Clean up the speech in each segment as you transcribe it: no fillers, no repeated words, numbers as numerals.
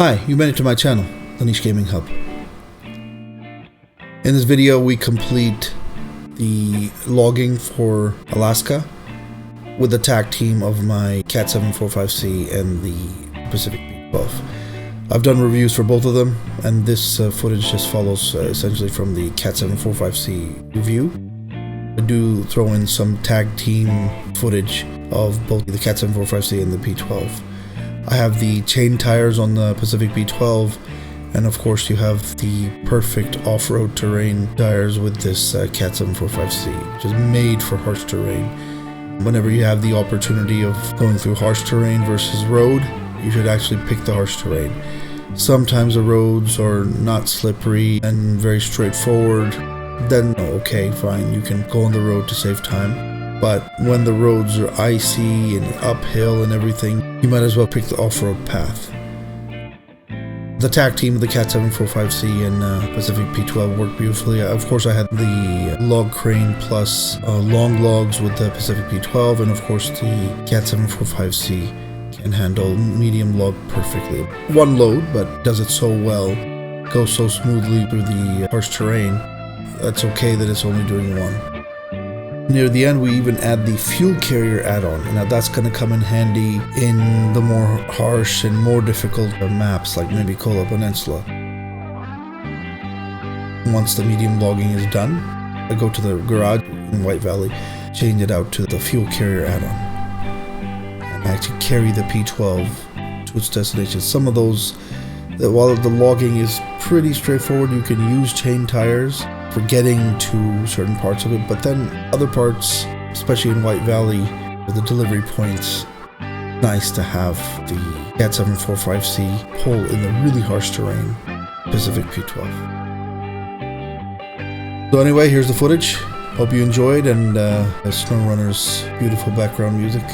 Hi, you made it to my channel, the Niche Gaming Hub. In this video we complete the logging for Alaska with the tag team of my Cat 745C and the Pacific P12. I've done reviews for both of them, and this footage just follows essentially from the Cat 745C review. I do throw in some tag team footage of both the Cat 745C and the P12. I have the chain tires on the Pacific P12, and of course you have the perfect off-road terrain tires with this Cat 745C, which is made for harsh terrain. Whenever you have the opportunity of going through harsh terrain versus road, you should actually pick the harsh terrain. Sometimes the roads are not slippery and very straightforward, then okay, fine, you can go on the road to save time. But when the roads are icy and uphill and everything, you might as well pick the off-road path. The tag team of the Cat 745C and Pacific P12 worked beautifully. Of course, I had the log crane plus long logs with the Pacific P12, and of course the Cat 745C can handle medium log perfectly. One load, but does it so well, goes so smoothly through the harsh terrain. That's okay that it's only doing one. Near the end, we even add the fuel carrier add-on. Now that's going to come in handy in the more harsh and more difficult maps, like maybe Kola Peninsula. Once the medium logging is done, I go to the garage in White Valley, change it out to the fuel carrier add-on, and I actually carry the P12 to its destination. Some of those, while the logging is pretty straightforward, you can use chain tires for getting to certain parts of it, but then other parts, especially in White Valley, with the delivery points, nice to have the Cat 745C pull in the really harsh terrain Pacific P12. So anyway, here's the footage. Hope you enjoyed, and SnowRunner's beautiful background music.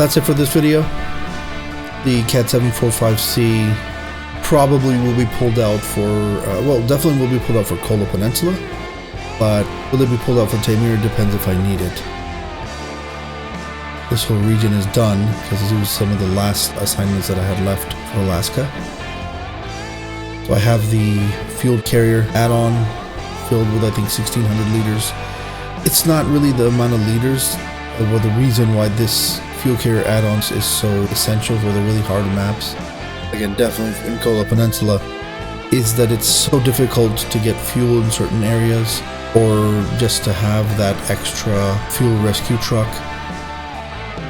That's it for this video. The Cat 745C probably will be pulled out for, well, definitely will be pulled out for Kola Peninsula, but will it be pulled out for Tamir? Depends if I need it. This whole region is done because these were some of the last assignments that I had left for Alaska. So I have the fuel carrier add-on filled with, I think, 1,600 liters. It's not really the amount of liters, or the reason why this fuel carrier add-ons is so essential for the really hard maps, again, definitely in Kola Peninsula, is that it's so difficult to get fuel in certain areas, or just to have that extra fuel rescue truck.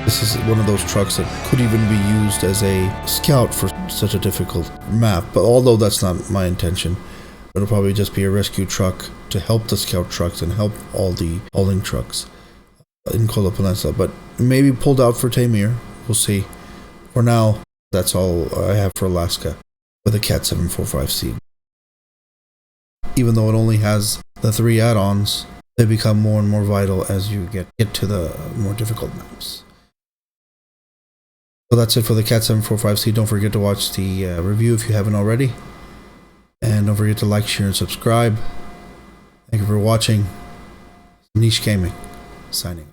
This is one of those trucks that could even be used as a scout for such a difficult map, but although that's not my intention, it'll probably just be a rescue truck to help the scout trucks and help all the hauling trucks in Kola Peninsula, but maybe pulled out for Tamir. We'll see. For now, that's all I have for Alaska with the Cat 745C. Even though it only has the 3 add-ons, they become more and more vital as you get to the more difficult maps. So that's it for the Cat 745C. Don't forget to watch the review if you haven't already. And don't forget to like, share, and subscribe. Thank you for watching. Niche Gaming, signing off.